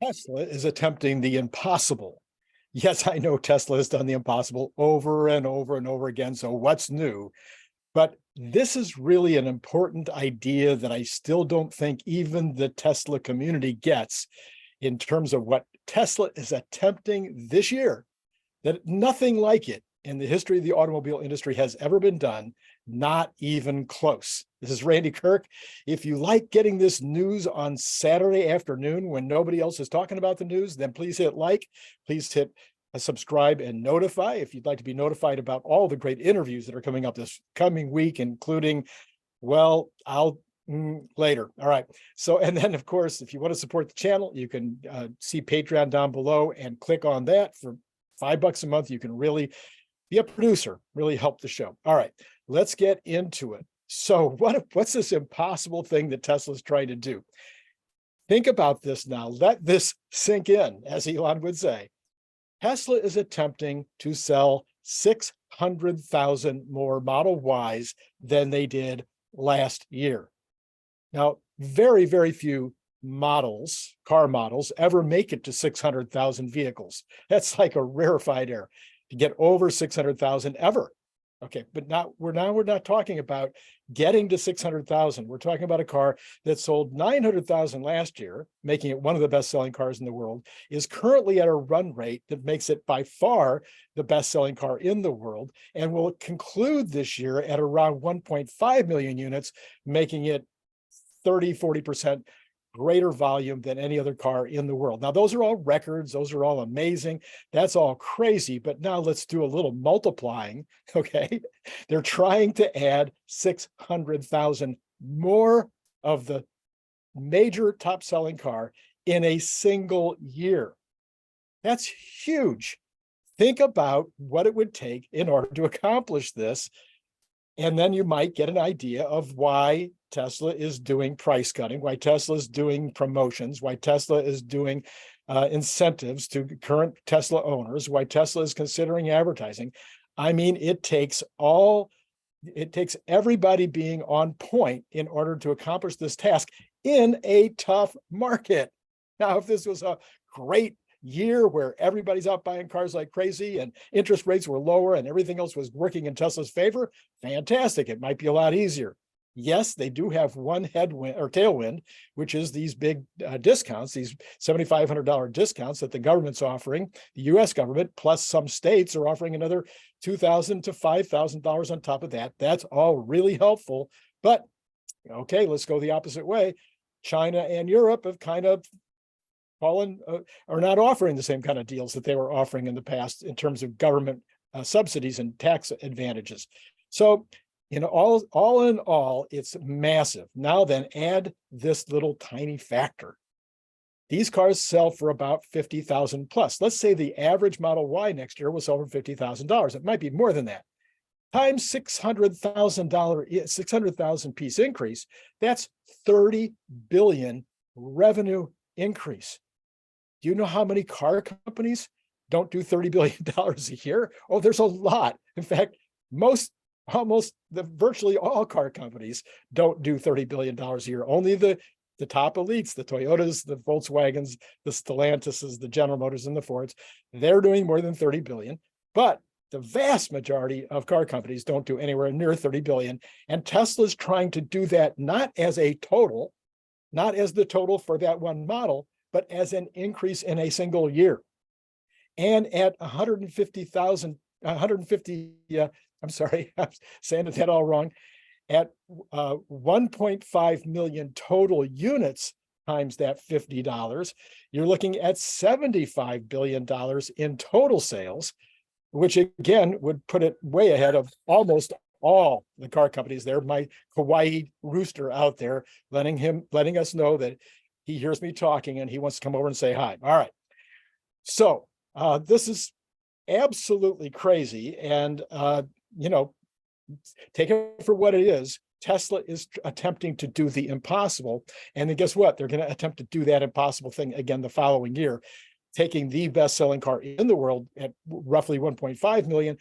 Tesla is attempting the impossible. Yes, I know Tesla has done the impossible over and over and over again. So what's new? But this is really an important idea that I still don't think even the Tesla community gets in terms of what Tesla is attempting this year, that nothing like it in the history of the automobile industry has ever been done, not even close. This is Randy Kirk. If you like getting this news on Saturday afternoon when nobody else is talking about the news, then please hit like, please hit subscribe and notify if you'd like to be notified about all the great interviews that are coming up this coming week, including, well, I'll later. All right. So, and then of course, if you want to support the channel, you can see Patreon down below and click on that. For $5 a month. You can really be a producer, really help the show. All right, let's get into it. So what's this impossible thing that Tesla's trying to do? Think about this now. Let this sink in, as Elon would say. Tesla is attempting to sell 600,000 more Model Ys than they did last year. Now, very, very few car models ever make it to 600,000 vehicles. That's like a rarefied air to get over 600,000 ever. Okay, but we're not talking about getting to 600,000. We're talking about a car that sold 900,000 last year, making it one of the best-selling cars in the world, is currently at a run rate that makes it by far the best-selling car in the world, and will conclude this year at around 1.5 million units, making it 30-40% greater volume than any other car in the world. Now, those are all records. Those are all amazing. That's all crazy. But now let's do a little multiplying, okay? They're trying to add 600,000 more of the major top-selling car in a single year. That's huge. Think about what it would take in order to accomplish this. And then you might get an idea of why Tesla is doing price cutting, why Tesla is doing promotions, why Tesla is doing incentives to current Tesla owners, why Tesla is considering advertising. I mean, it takes everybody being on point in order to accomplish this task in a tough market. Now, if this was a great year where everybody's out buying cars like crazy and interest rates were lower and everything else was working in Tesla's favor, fantastic. It might be a lot easier. Yes, they do have one headwind or tailwind, which is these big discounts, these $7,500 discounts that the government's offering. The US government plus some states are offering another $2,000 to $5,000 on top of that. That's all really helpful. But okay, let's go the opposite way. China and Europe have kind of are not offering the same kind of deals that they were offering in the past in terms of government subsidies and tax advantages. So, all in all, it's massive. Now then, add this little tiny factor. These cars sell for about 50,000 plus. Let's say the average Model Y next year will sell for $50,000. It might be more than that. Times $600,000 piece increase, that's 30 billion revenue increase. Do you know how many car companies don't do $30 billion a year? Oh, there's a lot. In fact, virtually all car companies don't do $30 billion a year. Only the top elites, the Toyotas, the Volkswagens, the Stellantises, the General Motors, and the Fords, they're doing more than 30 billion. But the vast majority of car companies don't do anywhere near 30 billion. And Tesla's trying to do that not as a total, not as the total for that one model, but as an increase in a single year. And at 150,000, I'm sorry, I'm saying that all wrong, at 1.5 million total units times that $50, you're looking at $75 billion in total sales, which again would put it way ahead of almost all the car companies there. My Hawaii rooster out there letting us know that he hears me talking and he wants to come over and say hi. All right. So this is absolutely crazy. And, take it for what it is. Tesla is attempting to do the impossible. And then guess what? They're going to attempt to do that impossible thing again the following year, taking the best-selling car in the world at roughly 1.5 million,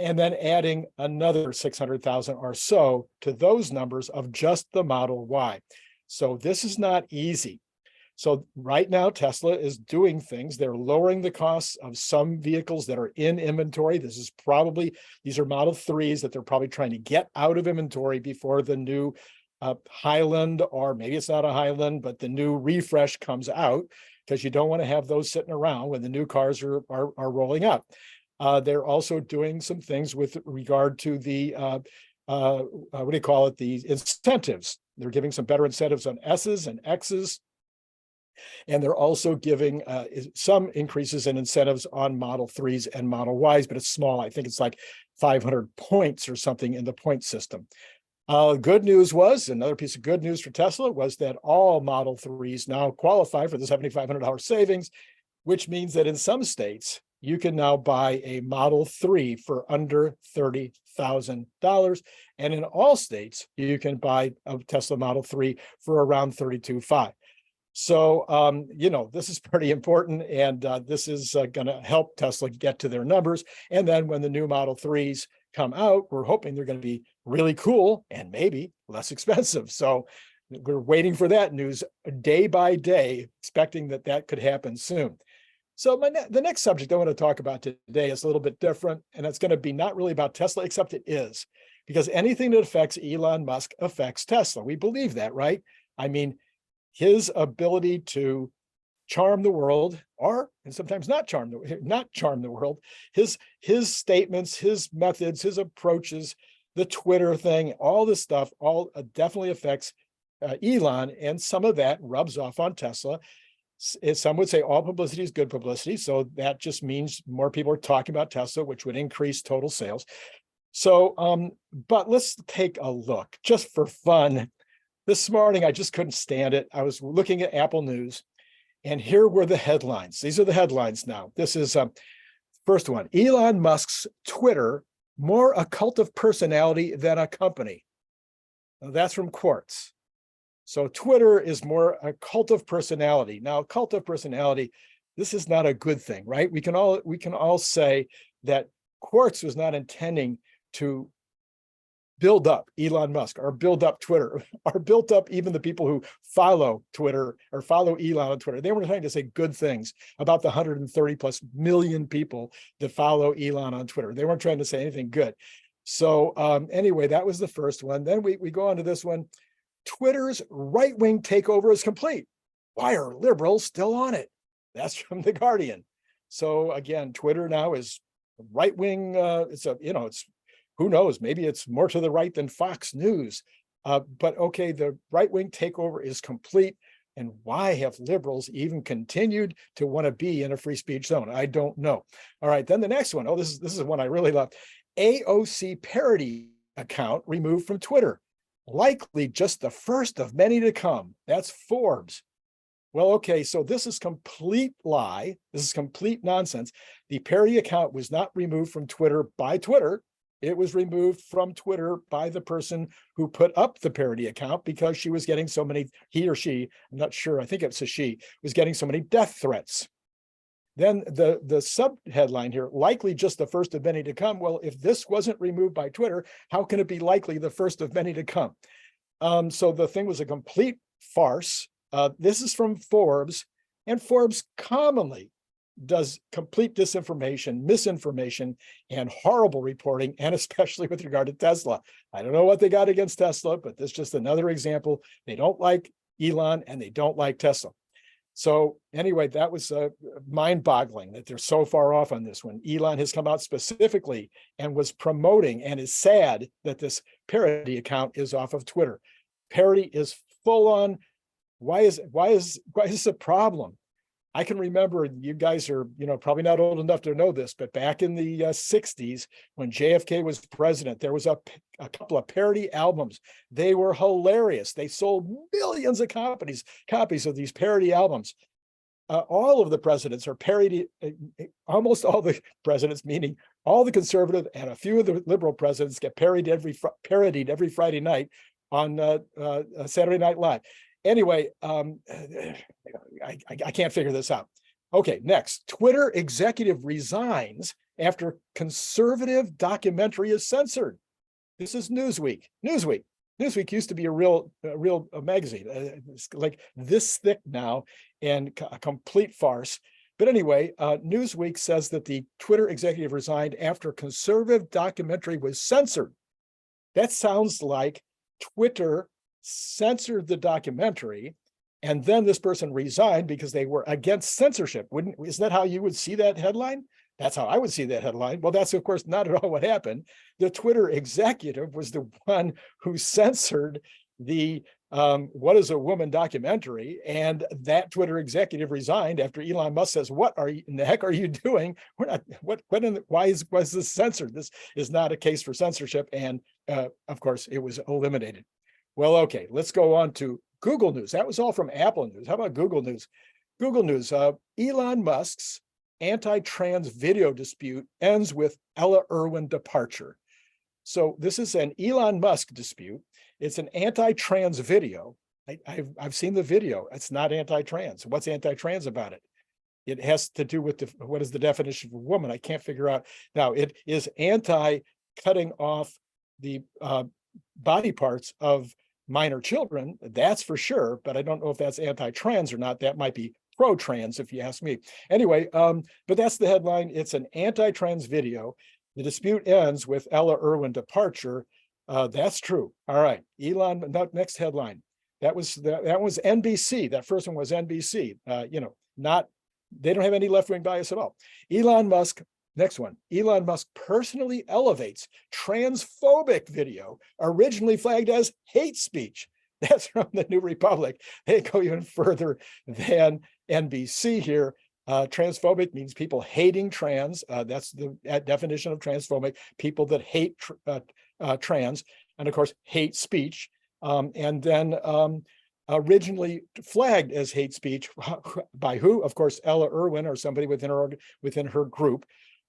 and then adding another 600,000 or so to those numbers of just the Model Y. So this is not easy. So right now, Tesla is doing things. They're lowering the costs of some vehicles that are in inventory. These are Model 3s that they're probably trying to get out of inventory before the new Highland, or maybe it's not a Highland, but the new refresh comes out, because you don't want to have those sitting around when the new cars are rolling up. They're also doing some things with regard to the what do you call it? The incentives. They're giving some better incentives on S's and X's. And they're also giving some increases in incentives on Model 3s and Model Ys, but it's small. I think it's like 500 points or something in the point system. Good news was, another piece of good news for Tesla was that all Model 3s now qualify for the $7,500 savings, which means that in some states, you can now buy a Model 3 for under $30,000. And in all states, you can buy a Tesla Model 3 for around $32,500. So, this is pretty important, and this is going to help Tesla get to their numbers. And then when the new Model 3s come out, we're hoping they're going to be really cool and maybe less expensive. So we're waiting for that news day by day, expecting that could happen soon. So the next subject I want to talk about today is a little bit different, and it's going to be not really about Tesla, except it is, because anything that affects Elon Musk affects Tesla. We believe that, right? I mean, his ability to charm the world, and sometimes not charm the world, his statements, his methods, his approaches, the Twitter thing, all this stuff, all definitely affects Elon, and some of that rubs off on Tesla. Some would say all publicity is good publicity, so that just means more people are talking about Tesla, which would increase total sales. So, but let's take a look just for fun. This morning, I just couldn't stand it. I was looking at Apple News, and here were the headlines. These are the headlines now. This is first one: Elon Musk's Twitter, more a cult of personality than a company. Now, that's from Quartz. So Twitter is more a cult of personality. Now, cult of personality, this is not a good thing, right? We can all say that Quartz was not intending to build up Elon Musk or build up Twitter or build up even the people who follow Twitter or follow Elon on Twitter. They were trying to say good things about the 130 plus million people that follow Elon on Twitter. They weren't trying to say anything good. So anyway, that was the first one. Then we go on to this one. Twitter's right-wing takeover is complete. Why are liberals still on it? That's from The Guardian. So again, Twitter now is right-wing. It's who knows, maybe it's more to the right than Fox News. But okay, the right-wing takeover is complete. And why have liberals even continued to want to be in a free speech zone? I don't know. All right, then the next one. Oh, this is one I really love. AOC parody account removed from Twitter. Likely just the first of many to come. That's Forbes. Well, okay, so this is complete lie. This is complete nonsense. The parody account was not removed from Twitter by Twitter. It was removed from Twitter by the person who put up the parody account because she was getting so many, he or she, I'm not sure, I think it's a she, was getting so many death threats. Then the sub headline here, likely just the first of many to come. Well, if this wasn't removed by Twitter, how can it be likely the first of many to come? So the thing was a complete farce. This is from Forbes, and Forbes commonly does complete disinformation, misinformation, and horrible reporting, and especially with regard to Tesla. I don't know what they got against Tesla, but this is just another example. They don't like Elon and they don't like Tesla. So anyway, that was mind-boggling that they're so far off on this one. Elon has come out specifically and was promoting and is sad that this parody account is off of Twitter. Parody is full on. Why is this a problem? I can remember, you guys are, probably not old enough to know this, but back in the 60s, when JFK was president, there was a couple of parody albums. They were hilarious. They sold millions of copies of these parody albums. All of the presidents are parodied, almost all the presidents, meaning all the conservative and a few of the liberal presidents get parodied every Friday night on Saturday Night Live. Anyway, I can't figure this out. Okay, next. Twitter executive resigns after conservative documentary is censored. This is Newsweek. Newsweek used to be a real magazine. It's like this thick now, and a complete farce. But anyway, Newsweek says that the Twitter executive resigned after a conservative documentary was censored. That sounds like Twitter censored the documentary, and then this person resigned because they were against censorship. Isn't that how you would see that headline? That's how I would see that headline. Well, that's of course not at all what happened. The Twitter executive was the one who censored the What is a Woman documentary, and that Twitter executive resigned after Elon Musk says, "What in the heck are you doing? We're not. Why was this censored? This is not a case for censorship." And of course, it was eliminated. Well, okay, let's go on to Google News. That was all from Apple News. How about Google News? Google News. Elon Musk's anti-trans video dispute ends with Ella Irwin departure. So this is an Elon Musk dispute. It's an anti-trans video. I've seen the video. It's not anti-trans. What's anti-trans about it? It has to do with what is the definition of a woman? I can't figure out. Now, it is anti-cutting off the body parts of minor children. That's for sure, but I don't know if that's anti-trans or not. That might be pro-trans, if you ask me. Anyway, but that's the headline. It's an anti-trans video. The dispute ends with Ella Irwin departure. That's true. All right, Elon. Next headline. That was NBC. That first one was NBC. They don't have any left-wing bias at all. Elon Musk. Next one. Elon Musk personally elevates transphobic video originally flagged as hate speech. That's from the New Republic. They go even further than NBC here. Transphobic means people hating trans. That's the definition of transphobic, people that hate trans, and of course, hate speech. And then originally flagged as hate speech by who? Of course, Ella Irwin or somebody within her group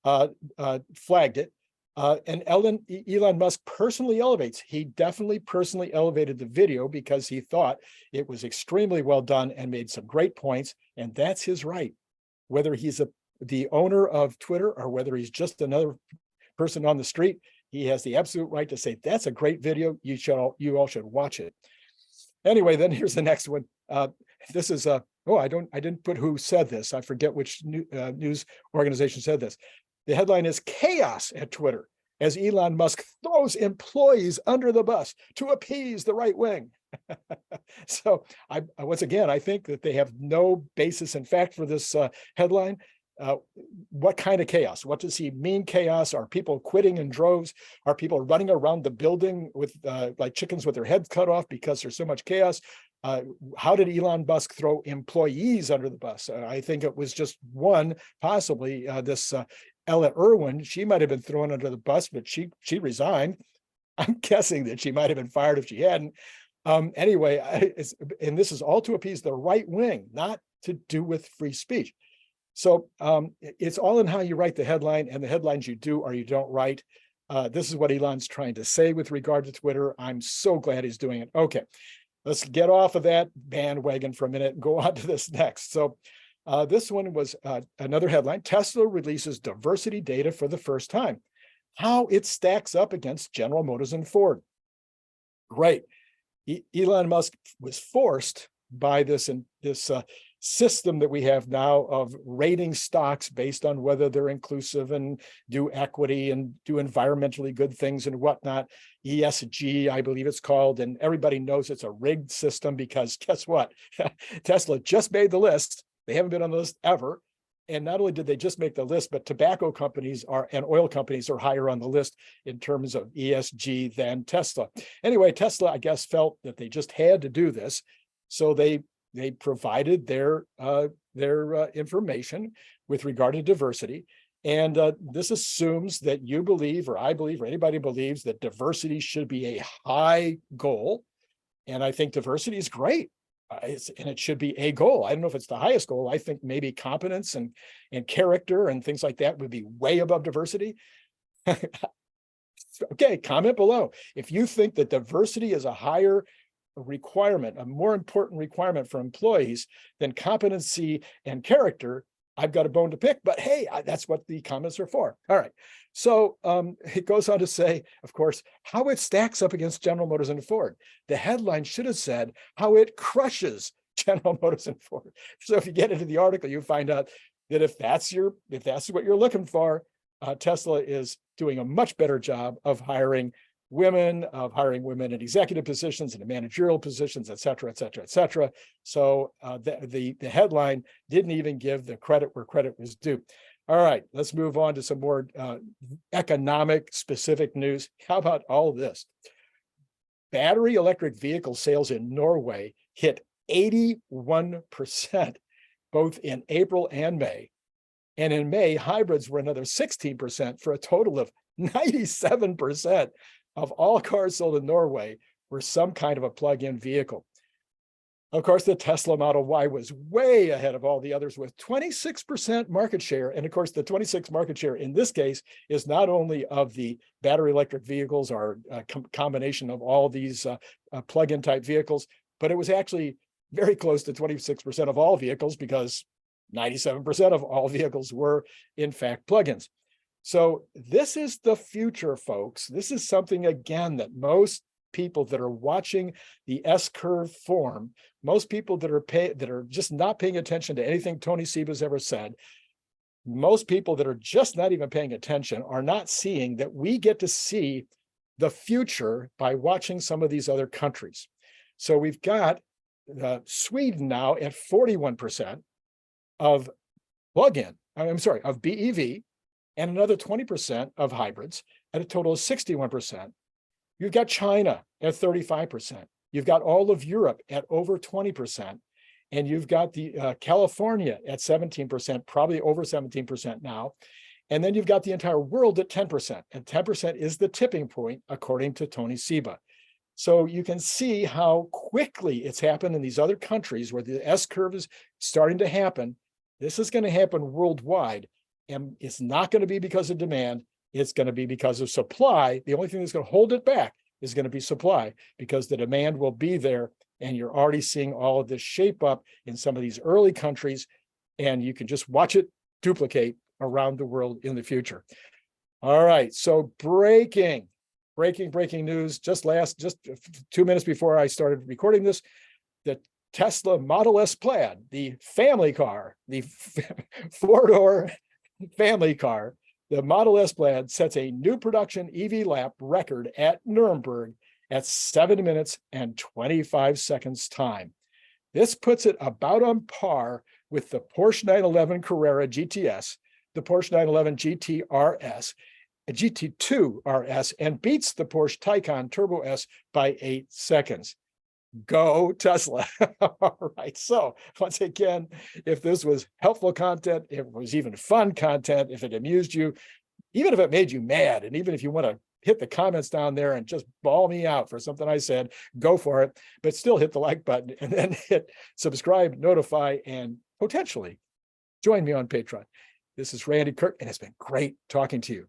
flagged it. And Elon Musk personally elevates. He definitely personally elevated the video because he thought it was extremely well done and made some great points. And that's his right. Whether he's the owner of Twitter or whether he's just another person on the street, he has the absolute right to say, that's a great video. You all should watch it. Anyway, then here's the next one. This is I didn't put who said this. I forget which news organization said this. The headline is "Chaos at Twitter as Elon Musk throws employees under the bus to appease the right wing." So once again, I think that they have no basis in fact for this headline. What kind of chaos? What does he mean chaos? Are people quitting in droves? Are people running around the building with like chickens with their heads cut off because there's so much chaos? How did Elon Musk throw employees under the bus? I think it was just one, possibly this Ella Irwin. She might have been thrown under the bus, but she resigned. I'm guessing that she might have been fired if she hadn't. Anyway, and this is all to appease the right wing, not to do with free speech. So it's all in how you write the headline, and the headlines you do or you don't write. This is what Elon's trying to say with regard to Twitter. I'm so glad he's doing it. Okay, let's get off of that bandwagon for a minute and go on to this next. So this one was another headline. Tesla releases diversity data for the first time. How it stacks up against General Motors and Ford. Great. Elon Musk was forced by this system that we have now of rating stocks based on whether they're inclusive and do equity and do environmentally good things and whatnot. ESG, I believe it's called, and everybody knows it's a rigged system because guess what? Tesla just made the list. They haven't been on the list ever. And not only did they just make the list, but tobacco companies and oil companies are higher on the list in terms of ESG than Tesla. Anyway, Tesla, I guess, felt that they just had to do this. So they provided their information with regard to diversity. And this assumes that you believe, or I believe, or anybody believes that diversity should be a high goal. And I think diversity is great. And it should be a goal. I don't know if it's the highest goal. I think maybe competence and character and things like that would be way above diversity. Okay, comment below. If you think that diversity is a higher requirement, a more important requirement for employees than competency and character, I've got a bone to pick, but hey, that's what the comments are for. All right. So it goes on to say, of course, how it stacks up against General Motors and Ford. The headline should have said how it crushes General Motors and Ford. So if you get into the article, you find out that if that's what you're looking for, Tesla is doing a much better job of hiring women in executive positions and in managerial positions, et cetera, et cetera, et cetera. So the headline didn't even give the credit where credit was due. All right, let's move on to some more economic specific news. How about all this? Battery electric vehicle sales in Norway hit 81%, both in April and May. And in May, hybrids were another 16% for a total of 97% of all cars sold in Norway were some kind of a plug-in vehicle. Of course, the Tesla Model Y was way ahead of all the others with 26% market share. And of course, the 26 market share in this case is not only of the battery electric vehicles or a combination of all these plug-in type vehicles, but it was actually very close to 26% of all vehicles because 97% of all vehicles were in fact plug-ins. So this is the future, folks. This is something, again, that most people that are watching the S-curve form, most people that are just not paying attention to anything Tony Seba's ever said, most people that are just not even paying attention are not seeing that we get to see the future by watching some of these other countries. So we've got Sweden now at 41% of plug-in, of BEV, and another 20% of hybrids at a total of 61%. You've got China at 35%. You've got all of Europe at over 20%. And you've got the California at 17%, probably over 17% now. And then you've got the entire world at 10%. And 10% is the tipping point, according to Tony Seba. So you can see how quickly it's happened in these other countries where the S-curve is starting to happen. This is going to happen worldwide. And it's not going to be because of demand. It's going to be because of supply. The only thing that's going to hold it back is going to be supply, because the demand will be there. And you're already seeing all of this shape up in some of these early countries. And you can just watch it duplicate around the world in the future. All right. So breaking news. Just 2 minutes before I started recording this, the Tesla Model S Plaid, the family car, the four-door family car, the Model S Plaid sets a new production EV lap record at Nuremberg at 7 minutes and 25 seconds time. This puts it about on par with the Porsche 911 Carrera GTS, the Porsche 911 GT RS, a GT2 RS, and beats the Porsche Taycan Turbo S by 8 seconds. Go Tesla. All right. So once again, if this was helpful content, if it was even fun content, if it amused you, even if it made you mad, and even if you want to hit the comments down there and just bawl me out for something I said, go for it. But still hit the like button and then hit subscribe, notify, and potentially join me on Patreon. This is Randy Kirk, and it's been great talking to you.